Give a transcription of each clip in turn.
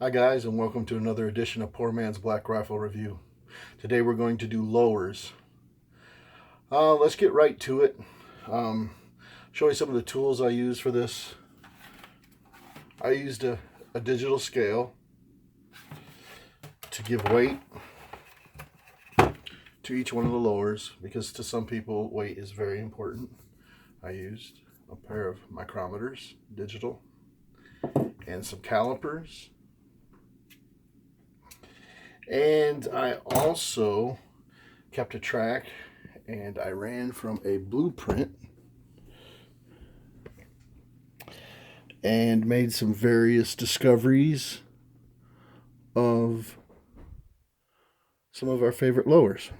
Hi guys, and welcome to another edition of Poor Man's Black Rifle Review. Today we're going to do lowers. Let's get right to it. Show you some of the tools I use for this. I used a digital scale to give weight to each one of the lowers because to some people weight is very important. I used a pair of micrometers, digital, and some calipers. And I also kept a track and I ran from a blueprint and made some various discoveries of some of our favorite lowers.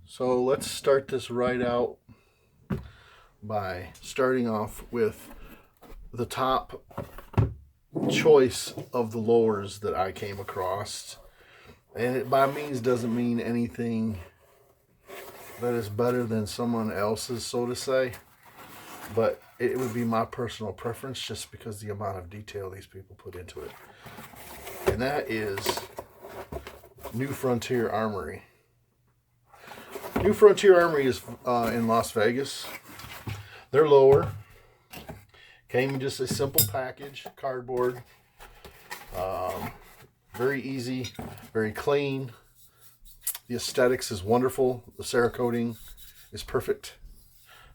So let's start this right out by starting off with the top choice of the lowers that I came across, and it by means doesn't mean anything that is better than someone else's, so to say, but it would be my personal preference just because the amount of detail these people put into it, and that is New Frontier Armory. New Frontier Armory is in Las Vegas. Their lower came in just a simple package, cardboard. Very easy, very clean. The aesthetics is wonderful. The Cerakoting is perfect.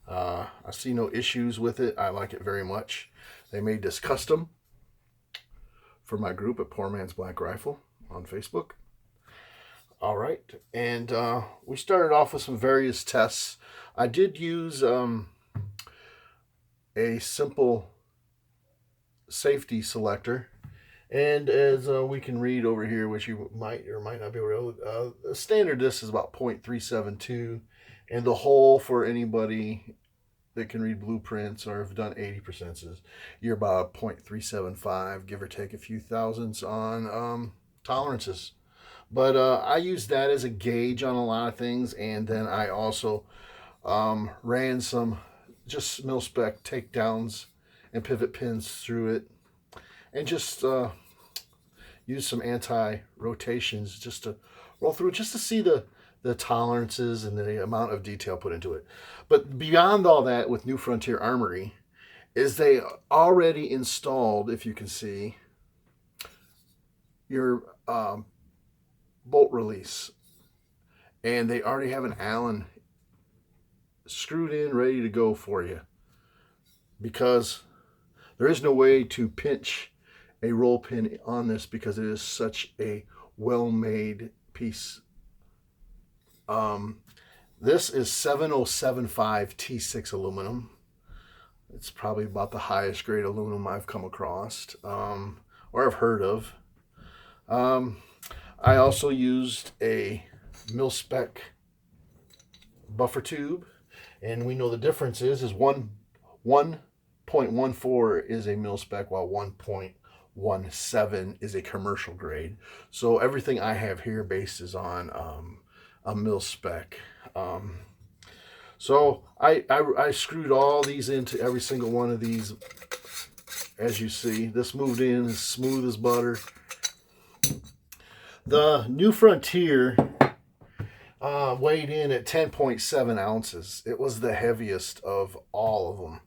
I see no issues with it. I like it very much. They made this custom for my group at Poor Man's Black Rifle on Facebook. All right, and we started off with some various tests. I did use a simple safety selector, and as we can read over here, which you might or might not be able to, the standard disc is about 0.372, and the hole for anybody that can read blueprints or have done 80% you're about 0.375, give or take a few thousandths on tolerances. But I use that as a gauge on a lot of things, and then I also ran some just mil-spec takedowns and pivot pins through it, and just use some anti-rotations just to roll through it, just to see the tolerances and the amount of detail put into it. But beyond all that, with New Frontier Armory, is they already installed, if you can see, your bolt release, and they already have an Allen screwed in, ready to go for you, because there is no way to pinch a roll pin on this because it is such a well-made piece. This is 7075 T6 aluminum. It's probably about the highest grade aluminum I've come across or I've heard of. I also used a mil-spec buffer tube, and we know the difference is 1.14 is a mil-spec while 1.17 is a commercial grade. So everything I have here based is on a mil-spec. So I screwed all these into every single one of these. As you see, this moved in as smooth as butter. The New Frontier weighed in at 10.7 ounces. It was the heaviest of all of them.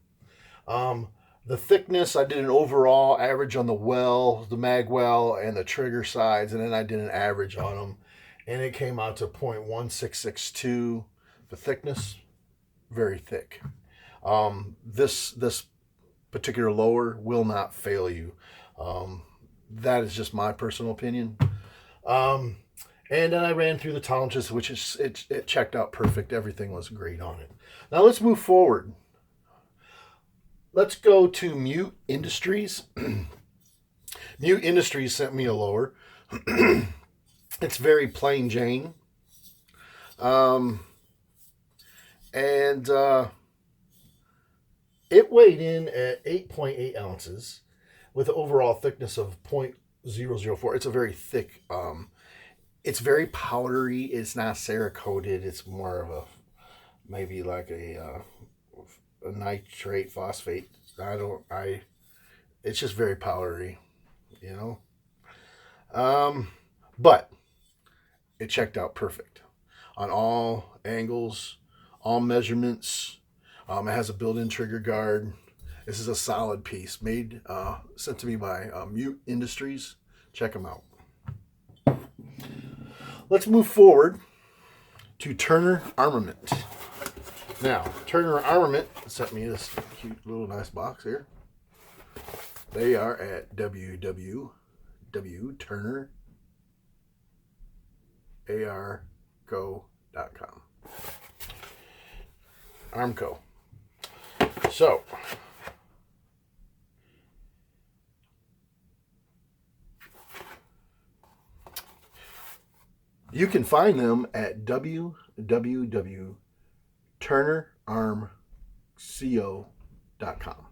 The thickness, I did an overall average on the well, the mag well, and the trigger sides, and then I did an average on them, and it came out to 0.1662. The thickness, very thick. This particular lower will not fail you. That is just my personal opinion. And then I ran through the tolerances, which it checked out perfect. Everything was great on it. Now let's move forward. Let's go to Mute Industries. Mute Industries sent me a lower. It's very plain Jane. And it weighed in at 8.8 ounces with an overall thickness of 0.004. It's a very thick, it's very powdery. It's not Cerakoted. It's more of a, maybe like a nitrate phosphate. it's just very powdery, you know. But it checked out perfect on all angles, all measurements. It has a built-in trigger guard. This is a solid piece made, sent to me by Mute Industries. Check them out. Let's move forward to Turner Armament. Now, Turner Armament sent me this cute little nice box here. They are at www.turnerarco.com. Armco. So, you can find them at www.turnerarmco.com.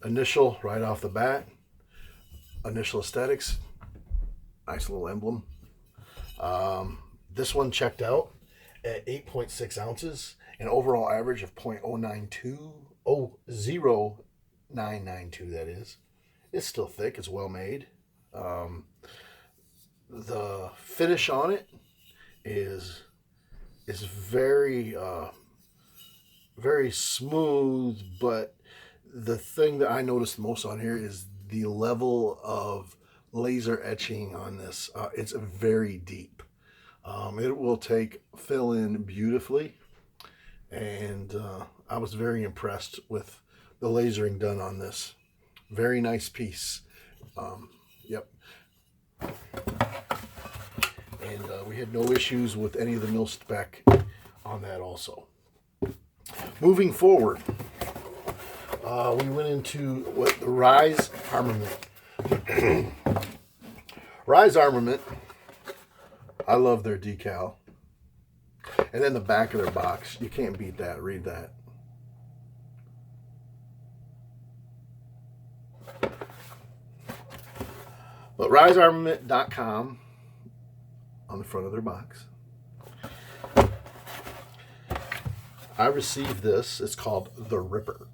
Initial right off the bat, initial aesthetics, nice little emblem. This one checked out at 8.6 ounces, an overall average of 0.0992, that is. It's still thick, it's well made. The finish on it is very very smooth, but the thing that I noticed most on here is the level of laser etching on this. It's very deep. It will fill in beautifully, and I was very impressed with the lasering done on this. Very nice piece. Yep. And we had no issues with any of the mil spec on that also. Moving forward, we went into what the Rise Armament. Rise Armament, I love their decal. And then the back of their box, you can't beat that. Read that. But risearmament.com on the front of their box. I received this. It's called the Ripper.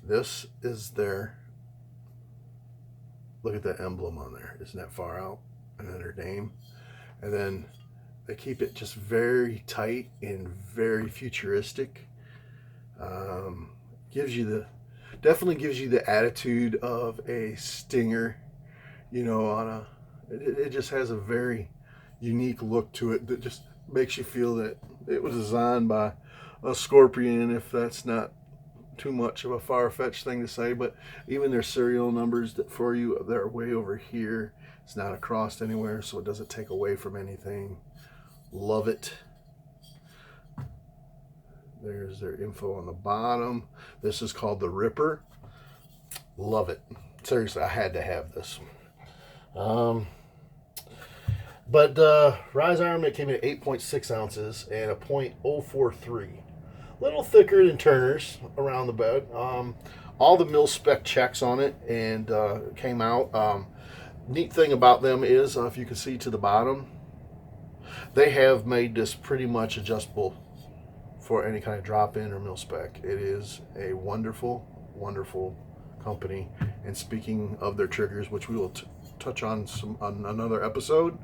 This is their, look at that emblem on there. Isn't that far out? And then their name. And then they keep it just very tight and very futuristic. Definitely gives you the attitude of a Stinger, you know, it just has a very unique look to it that just makes you feel that it was designed by a Scorpion, if that's not too much of a far-fetched thing to say. But even their serial numbers for you, they're way over here. It's not across anywhere, so it doesn't take away from anything. Love it. There's their info on the bottom. This is called the Ripper. Love it. Seriously, I had to have this. But Rise Armament came in at 8.6 ounces and a .043. A little thicker than Turner's around the bed. All the mil spec checks on it and came out. Neat thing about them is, if you can see to the bottom, they have made this pretty much adjustable for any kind of drop-in or mil spec. It is a wonderful, wonderful company. And speaking of their triggers, which we will touch on on another episode,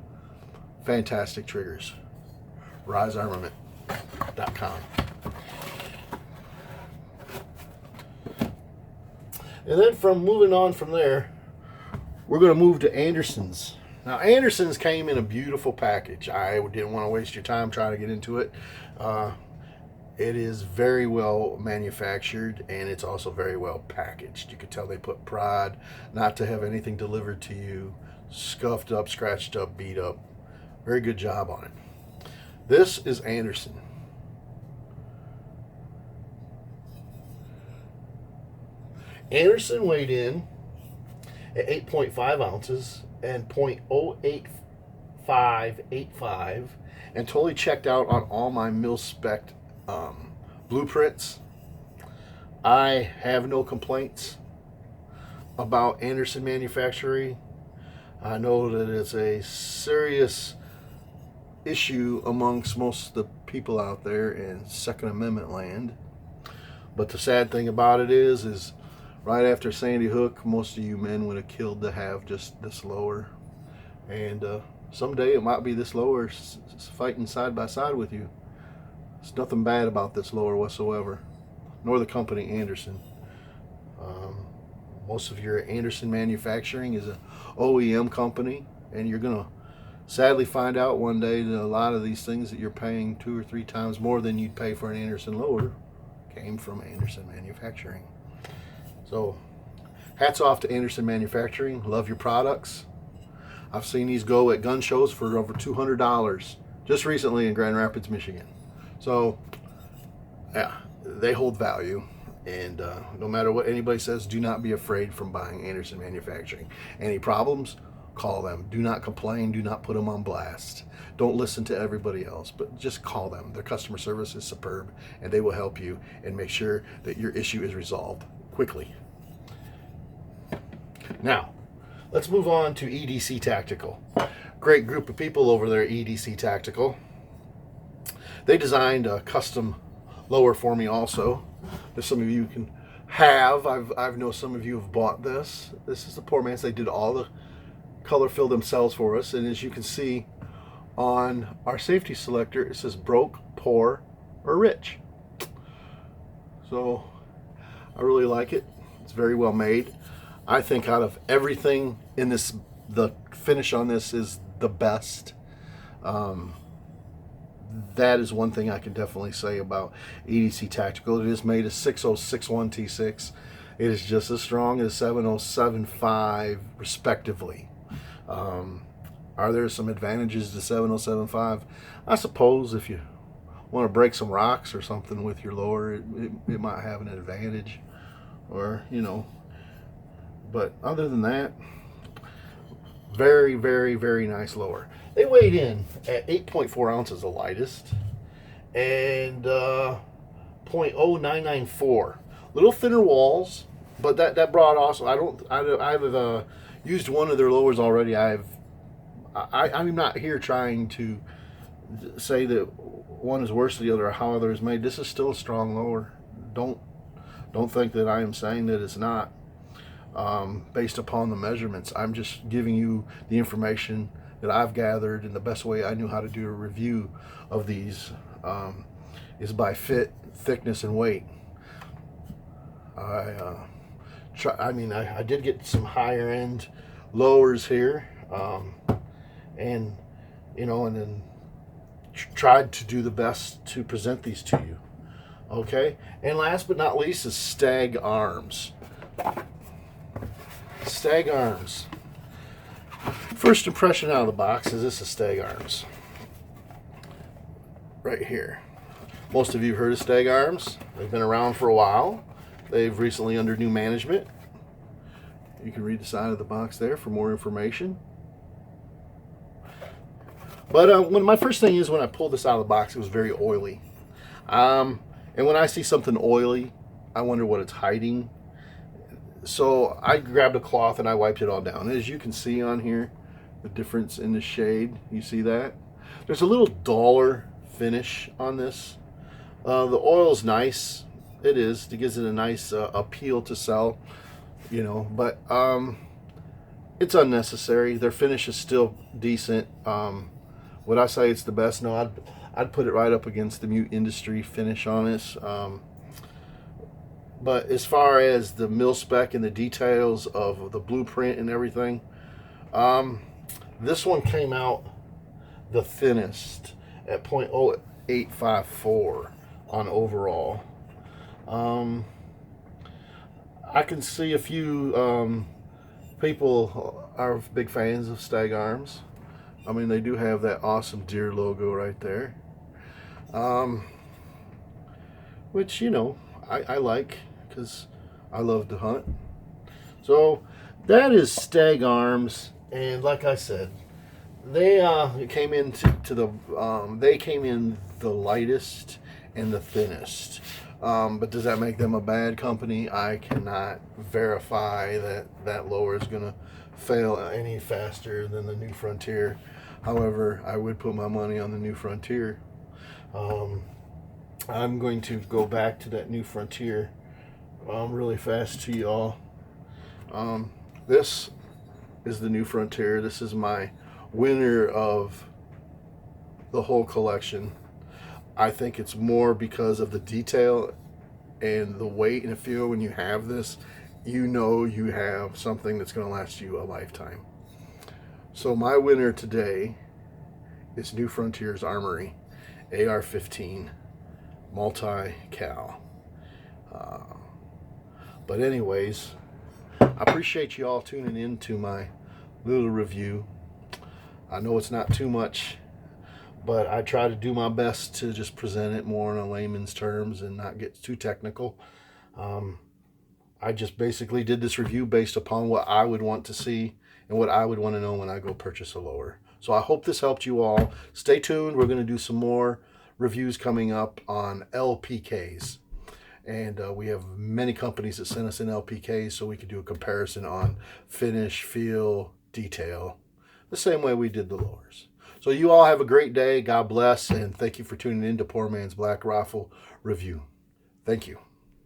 fantastic triggers. RiseArmament.com. And then moving on from there, we're going to move to Anderson's. Now, Anderson's came in a beautiful package. I didn't want to waste your time trying to get into it. It is very well manufactured, and it's also very well packaged. You could tell they put pride not to have anything delivered to you scuffed up, scratched up, beat up. Very good job on it. This is Anderson. Anderson weighed in at 8.5 ounces and .08585 and totally checked out on all my mil-spec blueprints. I have no complaints about Anderson manufacturing. I know that it's a serious issue amongst most of the people out there in Second Amendment land. But the sad thing about it is right after Sandy Hook, most of you men would have killed to have just this lower. And someday it might be this lower fighting side by side with you. There's nothing bad about this lower whatsoever, nor the company Anderson. Most of your Anderson manufacturing is an OEM company, and you're going to sadly find out one day that a lot of these things that you're paying 2 or 3 times more than you'd pay for an Anderson lower came from Anderson Manufacturing. So hats off to Anderson Manufacturing. Love your products. I've seen these go at gun shows for over $200 just recently in Grand Rapids, Michigan. So yeah, they hold value. And no matter what anybody says, do not be afraid from buying Anderson Manufacturing. Any problems, call them. Do not complain. Do not put them on blast. Don't listen to everybody else, but just call them. Their customer service is superb, and they will help you and make sure that your issue is resolved quickly. Now, let's move on to EDC Tactical. Great group of people over there at EDC Tactical. They designed a custom lower for me also. There's some of you can have. I've know some of you have bought this. This is the poor man's. They did all the color fill themselves for us, and as you can see on our safety selector, it says broke, poor, or rich. So I really like it. It's very well made. I think out of everything in this, the finish on this is the best. That is one thing I can definitely say about EDC Tactical. It is made of 6061 T6. It is just as strong as 7075 respectively. Are there some advantages to 7075? I suppose if you want to break some rocks or something with your lower, it might have an advantage, or but other than that, very, very, very nice lower. They weighed in at 8.4 ounces, the lightest, and 0.0994. Little thinner walls, but that brought also. I've used one of their lowers already. I'm not here trying to say that one is worse than the other or how other is made. This is still a strong lower. Don't think that I am saying that it's not. Based upon the measurements, I'm just giving you the information that I've gathered, and the best way I knew how to do a review of these is by fit, thickness, and weight. I did get some higher end lowers here, and then tried to do the best to present these to you. Okay, and last but not least is Stag Arms. Stag Arms. First impression out of the box is this is Stag Arms. Right here. Most of you have heard of Stag Arms. They've been around for a while. They've recently under new management. You can read the side of the box there for more information. But my first thing is when I pulled this out of the box, it was very oily. And when I see something oily, I wonder what it's hiding. So I grabbed a cloth and I wiped it all down. As you can see on here, the difference in the shade, you see that? There's a little duller finish on this. The oil's nice. It is. It gives it a nice appeal to sell, but it's unnecessary. Their finish is still decent. Would I say it's the best? No, I'd put it right up against the Mute Industry finish on this. But as far as the mil spec and the details of the blueprint and everything, this one came out the thinnest at 0.0854 on overall. I can see a few people are big fans of Stag Arms. I mean, they do have that awesome deer logo right there, which I like because I love to hunt. So that is Stag Arms, and like I said, they came in the lightest and the thinnest. But does that make them a bad company? I cannot verify that lower is going to fail any faster than the new Frontier. However, I would put my money on the new Frontier. I'm going to go back to that new Frontier really fast to y'all. This is the new Frontier. This is my winner of the whole collection. I think it's more because of the detail and the weight and the feel. When you have this, you know you have something that's going to last you a lifetime. So my winner today is New Frontier's Armory AR-15 multi-cal. But anyways, I appreciate you all tuning in to my little review. I know it's not too much, but I try to do my best to just present it more in a layman's terms and not get too technical. I just basically did this review based upon what I would want to see and what I would want to know when I go purchase a lower. So I hope this helped you all. Stay tuned. We're going to do some more reviews coming up on LPKs. And we have many companies that send us in LPKs so we can do a comparison on finish, feel, detail, the same way we did the lowers. So you all have a great day. God bless, and thank you for tuning in to Poor Man's Black Rifle Review. Thank you.